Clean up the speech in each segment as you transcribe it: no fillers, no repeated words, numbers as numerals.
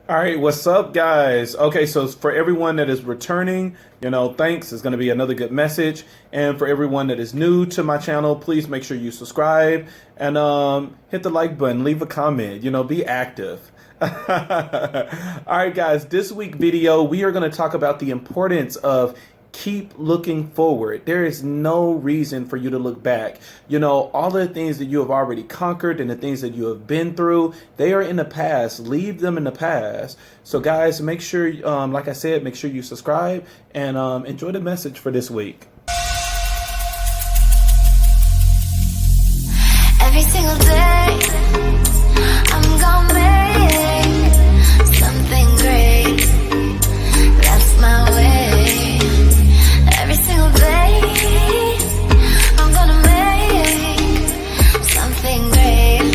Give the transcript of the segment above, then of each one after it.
All right, what's up, guys? Okay, so for everyone that is returning, thanks. It's going to be another good message. And for everyone that is new to my channel, please make sure you subscribe and hit the like button, leave a comment, be active. All right, guys, this week video, we are going to talk about the importance of keep looking forward. There is no reason for you to look back. All the things that you have already conquered and the things that you have been through, they are in the past. Leave them in the past. So guys, make sure, like I said, make sure you subscribe and enjoy the message for this week. Every single day, I'm gonna make something great. That's my way. Every single day, I'm gonna make something great.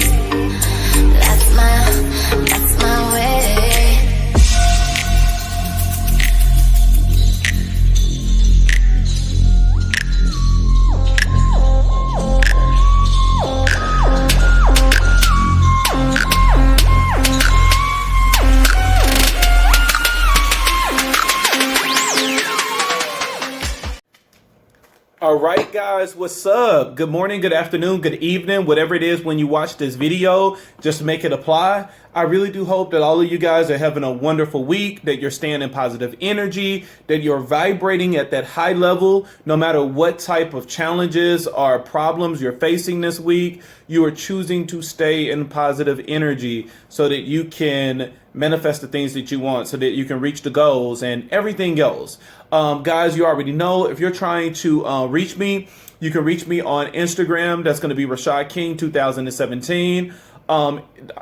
That's my way. All right, guys, what's up? Good morning, good afternoon, good evening, whatever it is when you watch this video, just make it apply. I really do hope that all of you guys are having a wonderful week, that you're staying in positive energy, that you're vibrating at that high level, no matter what type of challenges or problems you're facing this week, you are choosing to stay in positive energy so that you can manifest the things that you want, so that you can reach the goals and everything else. Guys, you already know, if you're trying to reach me, you can reach me on Instagram. That's going to be Rashad King 2017.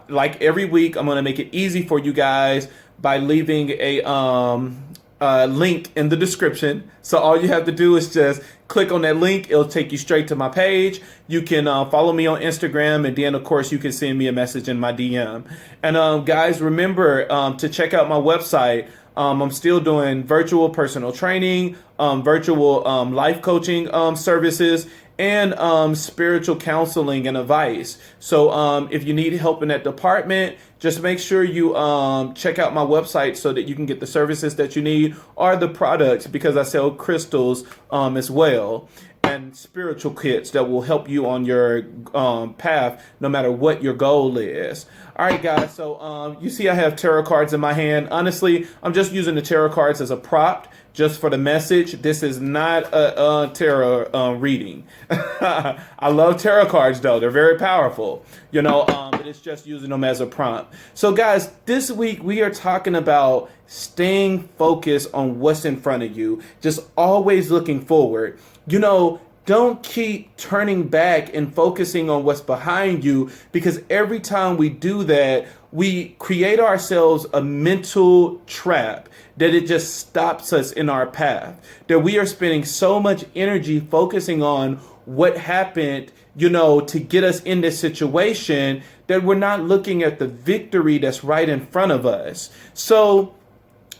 Like every week, I'm going to make it easy for you guys by leaving a link in the description. So all you have to do is just click on that link. It'll take you straight to my page. You can follow me on Instagram, and then of course you can send me a message in my DM. And guys, remember to check out my website. I'm still doing virtual personal training, virtual life coaching services, and spiritual counseling and advice. So if you need help in that department, just make sure you check out my website so that you can get the services that you need or the products, because I sell crystals as well, and spiritual kits that will help you on your path, no matter what your goal is. All right, guys, so you see I have tarot cards in my hand. Honestly, I'm just using the tarot cards as a prop, just for the message. This is not a tarot reading. I love tarot cards, though. They're very powerful, but it's just using them as a prompt. So, guys, this week we are talking about staying focused on what's in front of you, just always looking forward. Don't keep turning back and focusing on what's behind you, because every time we do that, we create ourselves a mental trap that it just stops us in our path. That we are spending so much energy focusing on what happened, to get us in this situation, that we're not looking at the victory that's right in front of us. So,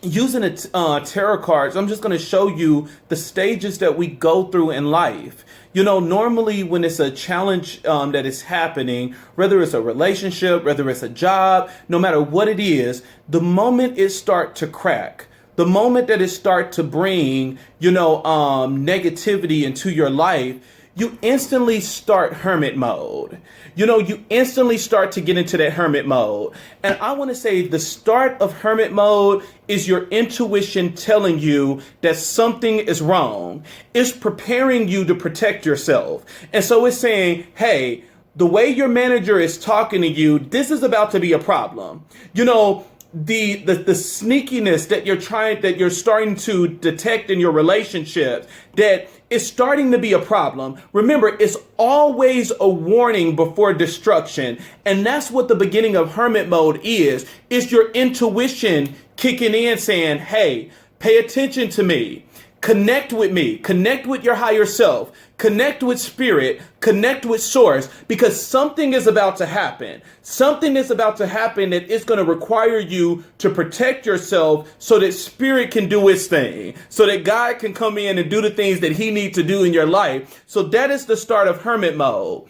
using tarot cards, I'm just going to show you the stages that we go through in life. Normally when it's a challenge that is happening, whether it's a relationship, whether it's a job, no matter what it is, the moment it start to crack, the moment that it start to bring, negativity into your life, you instantly start hermit mode. You instantly start to get into that hermit mode. And I want to say the start of hermit mode is your intuition telling you that something is wrong. It's preparing you to protect yourself. And so it's saying, hey, the way your manager is talking to you, this is about to be a problem. The sneakiness that you're starting to detect in your relationships, that is starting to be a problem. Remember, it's always a warning before destruction. And that's what the beginning of hermit mode is. It's your intuition kicking in saying, hey, pay attention to me. Connect with me. Connect with your higher self. Connect with spirit. Connect with source, because something is about to happen. Something is about to happen that is going to require you to protect yourself so that spirit can do its thing, so that God can come in and do the things that he needs to do in your life. So that is the start of hermit mode.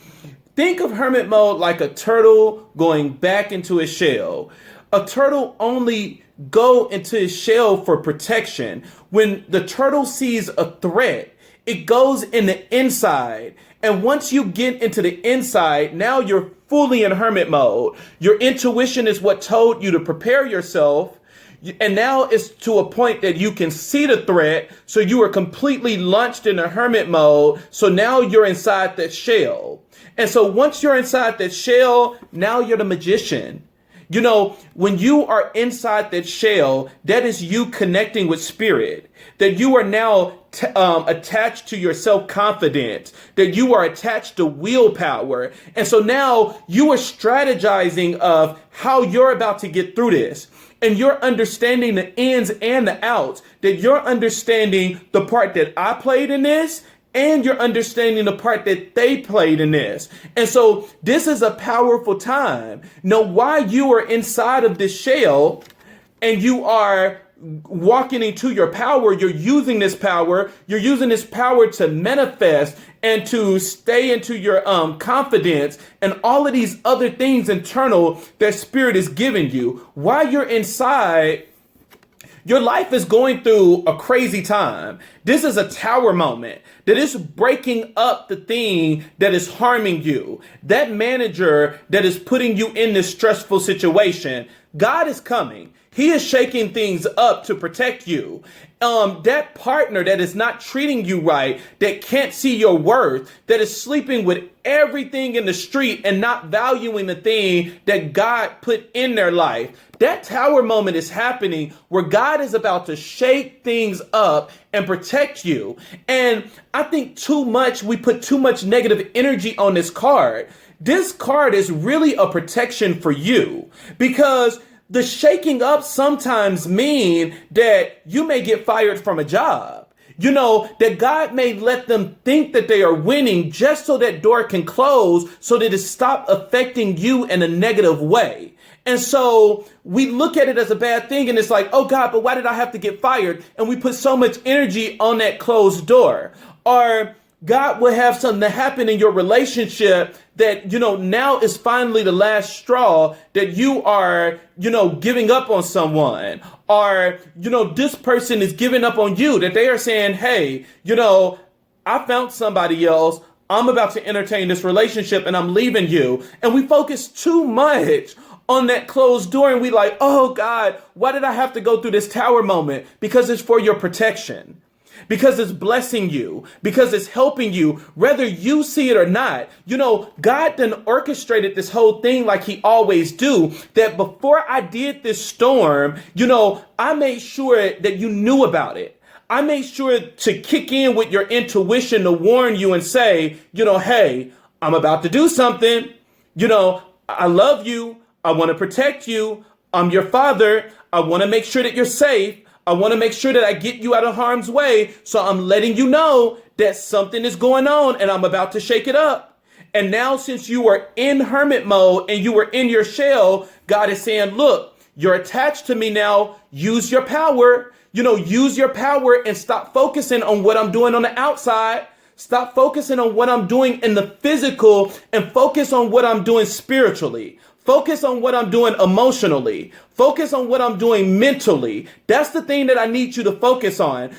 Think of hermit mode like a turtle going back into its shell. A turtle only go into its shell for protection. When the turtle sees a threat, it goes in the inside. And once you get into the inside, now you're fully in hermit mode. Your intuition is what told you to prepare yourself. And now it's to a point that you can see the threat. So you are completely launched in a hermit mode. So now you're inside that shell. And so once you're inside that shell, now you're the magician. You know, when you are inside that shell, that is you connecting with spirit, that you are now attached to your self-confidence, that you are attached to willpower. And so now you are strategizing of how you're about to get through this. And you're understanding the ins and the outs, that you're understanding the part that I played in this, and you're understanding the part that they played in this. And so this is a powerful time. Now, while you are inside of this shell and you are walking into your power, you're using this power to manifest and to stay into your confidence and all of these other things internal that spirit is giving you. While you're inside, your life is going through a crazy time. This is a tower moment that is breaking up the thing that is harming you. That manager that is putting you in this stressful situation, God is coming. He is shaking things up to protect you. That partner that is not treating you right, that can't see your worth, that is sleeping with everything in the street and not valuing the thing that God put in their life. That tower moment is happening where God is about to shake things up and protect you. And I think we put too much negative energy on this card. This card is really a protection for you, because the shaking up sometimes mean that you may get fired from a job. You know, that God may let them think that they are winning just so that door can close, so that it stop affecting you in a negative way. And so we look at it as a bad thing, and it's like, oh God, but why did I have to get fired? And we put so much energy on that closed door. Or God will have something happen in your relationship that, now is finally the last straw, that you are, giving up on someone, or, this person is giving up on you, that they are saying, hey, I found somebody else. I'm about to entertain this relationship and I'm leaving you. And we focus too much on that closed door, and we like, oh God, why did I have to go through this tower moment? Because it's for your protection. Because it's blessing you, because it's helping you, whether you see it or not. God done orchestrated this whole thing like he always do, that before I did this storm, I made sure that you knew about it. I made sure to kick in with your intuition to warn you and say, hey, I'm about to do something. I love you. I want to protect you. I'm your father. I want to make sure that you're safe. I want to make sure that I get you out of harm's way. So I'm letting you know that something is going on and I'm about to shake it up. And now, since you are in hermit mode and you are in your shell, God is saying, look, you're attached to me now. Use your power. Use your power and stop focusing on what I'm doing on the outside. Stop focusing on what I'm doing in the physical and focus on what I'm doing spiritually. Focus on what I'm doing emotionally. Focus on what I'm doing mentally. That's the thing that I need you to focus on.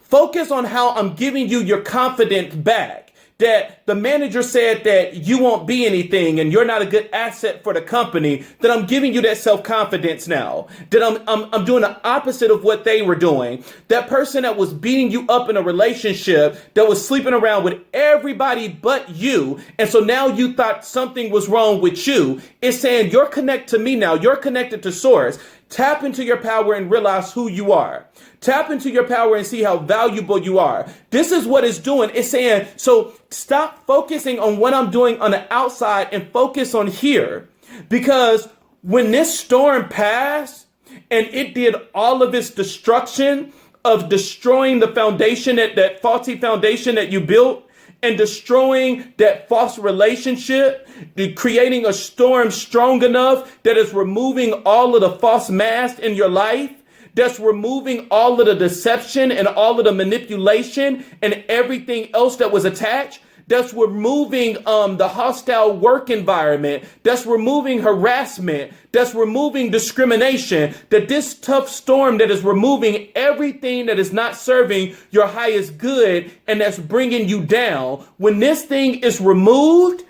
Focus on how I'm giving you your confidence back. That the manager said that you won't be anything and you're not a good asset for the company, that I'm giving you that self-confidence now. That I'm doing the opposite of what they were doing. That person that was beating you up in a relationship, that was sleeping around with everybody but you, and so now you thought something was wrong with you, is saying you're connected to me now. You're connected to source. Tap into your power and realize who you are. Tap into your power and see how valuable you are. This is what it's doing. It's saying, so stop focusing on what I'm doing on the outside and focus on here. Because when this storm passed and it did all of its destruction of destroying the foundation, that faulty foundation that you built, and destroying that false relationship, creating a storm strong enough that is removing all of the false masks in your life, that's removing all of the deception and all of the manipulation and everything else that was attached. that's removing the hostile work environment, that's removing harassment, that's removing discrimination, that this tough storm that is removing everything that is not serving your highest good and that's bringing you down. When this thing is removed,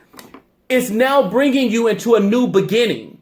it's now bringing you into a new beginning.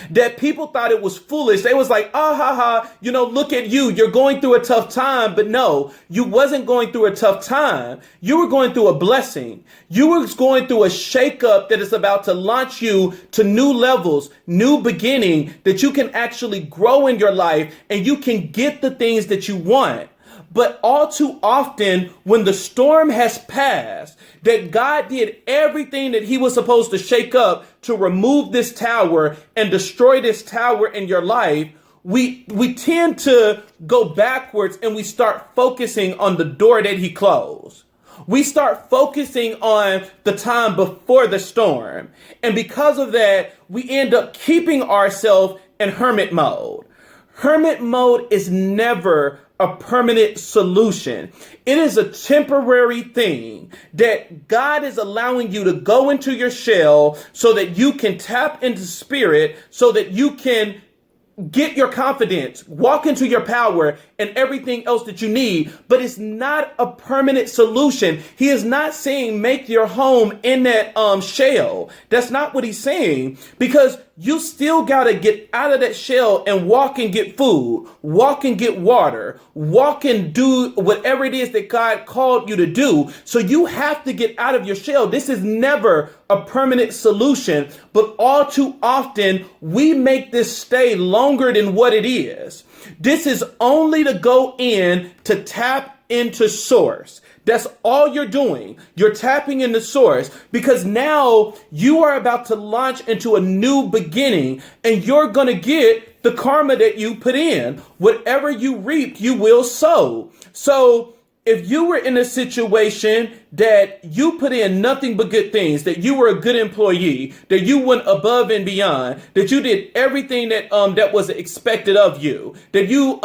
That people thought it was foolish. They was like, ah, ha, ha, look at you. You're going through a tough time. But no, you wasn't going through a tough time. You were going through a blessing. You were going through a shakeup that is about to launch you to new levels, new beginning, that you can actually grow in your life and you can get the things that you want. But all too often, when the storm has passed, that God did everything that he was supposed to shake up to remove this tower and destroy this tower in your life, we tend to go backwards and we start focusing on the door that he closed. We start focusing on the time before the storm. And because of that, we end up keeping ourselves in hermit mode. Hermit mode is never a permanent solution. It is a temporary thing that God is allowing you to go into your shell so that you can tap into spirit, so that you can get your confidence, walk into your power and everything else that you need. But it's not a permanent solution. He is not saying make your home in that shell. That's not what he's saying, because you still got to get out of that shell and walk and get food, walk and get water, walk and do whatever it is that God called you to do. So you have to get out of your shell. This is never a permanent solution, but all too often we make this stay longer than what it is. This is only to go in to tap into source. That's all you're doing. You're tapping into source, because now you are about to launch into a new beginning and you're going to get the karma that you put in. Whatever you reap, you will sow. So if you were in a situation that you put in nothing but good things, that you were a good employee, that you went above and beyond, that you did everything that that was expected of you, that you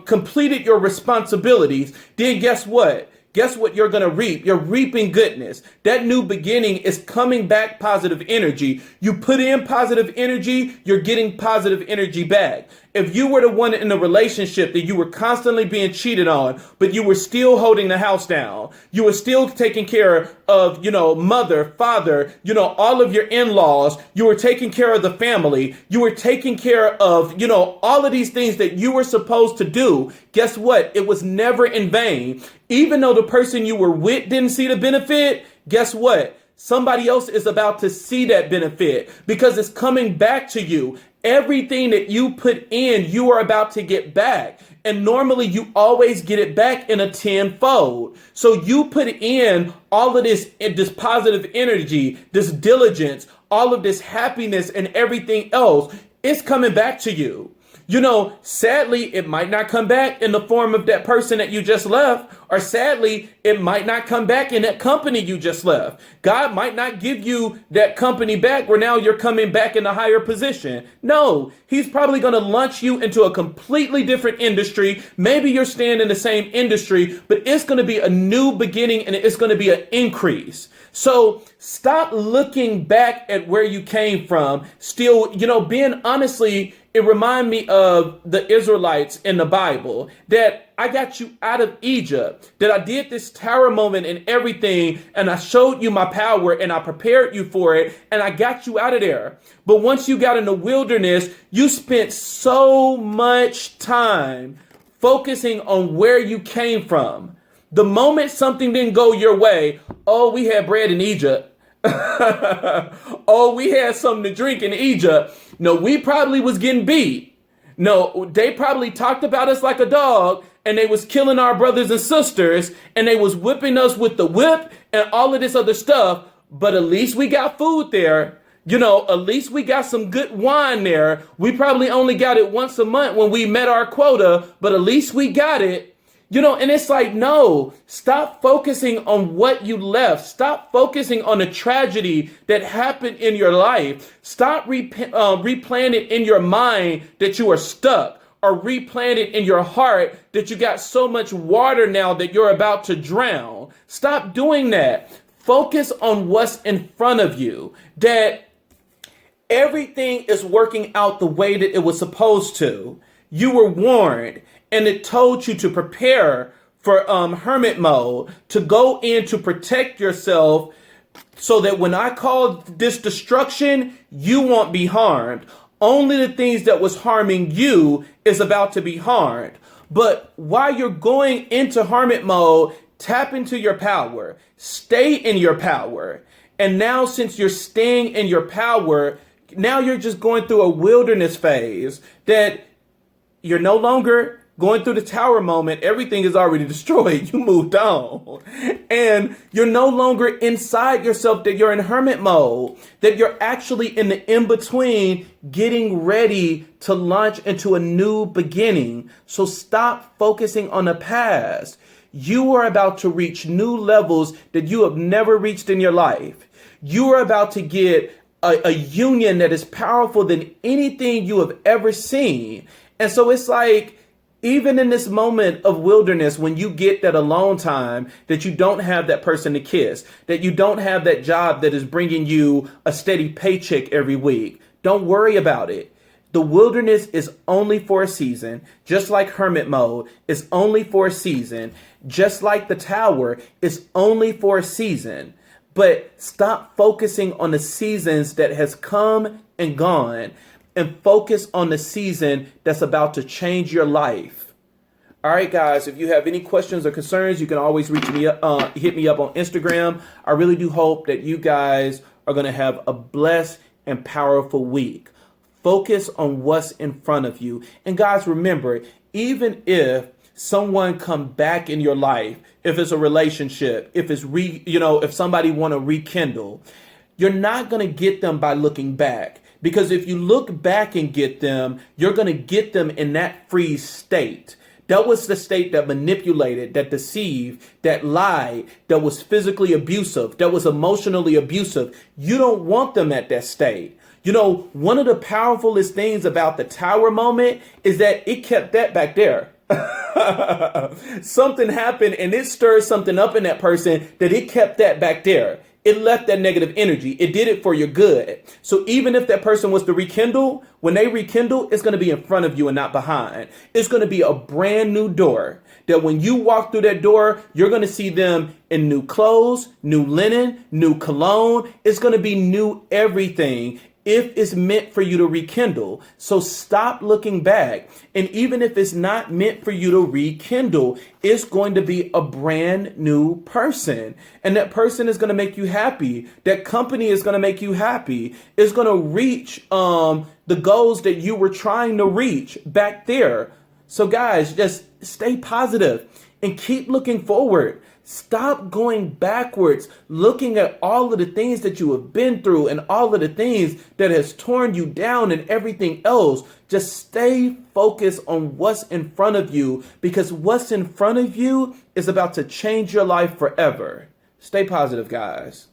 completed your responsibilities, then guess what? Guess what you're going to reap? You're reaping goodness. That new beginning is coming back positive energy. You put in positive energy, you're getting positive energy back. If you were the one in a relationship that you were constantly being cheated on, but you were still holding the house down, you were still taking care of, mother, father, all of your in-laws, you were taking care of the family, you were taking care of, all of these things that you were supposed to do. Guess what? It was never in vain. Even though the person you were with didn't see the benefit, guess what? Somebody else is about to see that benefit, because it's coming back to you. Everything that you put in, you are about to get back. And normally you always get it back in a tenfold. So you put in all of this positive energy, this diligence, all of this happiness and everything else. It's coming back to you. Sadly, it might not come back in the form of that person that you just left, or sadly, it might not come back in that company you just left. God might not give you that company back where now you're coming back in a higher position. No, he's probably going to launch you into a completely different industry. Maybe you're staying in the same industry, but it's going to be a new beginning and it's going to be an increase. So stop looking back at where you came from. Still, being honestly, it reminds me of the Israelites in the Bible, that I got you out of Egypt, that I did this tower moment and everything, and I showed you my power and I prepared you for it, and I got you out of there. But once you got in the wilderness, you spent so much time focusing on where you came from. The moment something didn't go your way, oh, we had bread in Egypt. Oh, we had something to drink in Egypt. No, we probably was getting beat. No, they probably talked about us like a dog, and they was killing our brothers and sisters, and they was whipping us with the whip and all of this other stuff. But at least we got food there. At least we got some good wine there. We probably only got it once a month when we met our quota, but at least we got it. And it's like, no, stop focusing on what you left. Stop focusing on the tragedy that happened in your life. Stop replaying it in your mind that you are stuck, or replaying it in your heart that you got so much water now that you're about to drown. Stop doing that. Focus on what's in front of you, that everything is working out the way that it was supposed to. You were warned, and it told you to prepare for hermit mode, to go in to protect yourself so that when I call this destruction, you won't be harmed. Only the things that was harming you is about to be harmed. But while you're going into hermit mode, tap into your power. Stay in your power. And now, since you're staying in your power, now you're just going through a wilderness phase that you're no longer going through the tower moment. Everything is already destroyed. You moved on. And you're no longer inside yourself, that you're in hermit mode, that you're actually in the in-between, getting ready to launch into a new beginning. So stop focusing on the past. You are about to reach new levels that you have never reached in your life. You are about to get a union that is powerful than anything you have ever seen. And so it's like, even in this moment of wilderness, when you get that alone time, that you don't have that person to kiss, that you don't have that job that is bringing you a steady paycheck every week, don't worry about it. The wilderness is only for a season, just like hermit mode is only for a season, just like the tower is only for a season. But stop focusing on the seasons that has come and gone, and focus on the season that's about to change your life. All right, guys, if you have any questions or concerns, you can always hit me up on Instagram. I really do hope that you guys are going to have a blessed and powerful week. Focus on what's in front of you. And guys, remember, even if someone come back in your life, if it's a relationship, if it's if somebody want to rekindle, you're not going to get them by looking back. Because if you look back and get them, you're going to get them in that freeze state. That was the state that manipulated, that deceived, that lied, that was physically abusive, that was emotionally abusive. You don't want them at that state. You know, one of the powerfulest things about the tower moment is that it kept that back there. Something happened and it stirred something up in that person that it kept that back there. It left that negative energy. It did it for your good. So even if that person was to rekindle, when they rekindle, it's going to be in front of you and not behind. It's going to be a brand new door that when you walk through that door, you're going to see them in new clothes, new linen, new cologne. It's going to be new everything, if it's meant for you to rekindle. So stop looking back. And even if it's not meant for you to rekindle, it's going to be a brand new person. And that person is going to make you happy. That company is going to make you happy. It's going to reach the goals that you were trying to reach back there. So guys, just stay positive and keep looking forward. Stop going backwards, looking at all of the things that you have been through and all of the things that has torn you down and everything else. Just stay focused on what's in front of you, because what's in front of you is about to change your life forever. Stay positive, guys.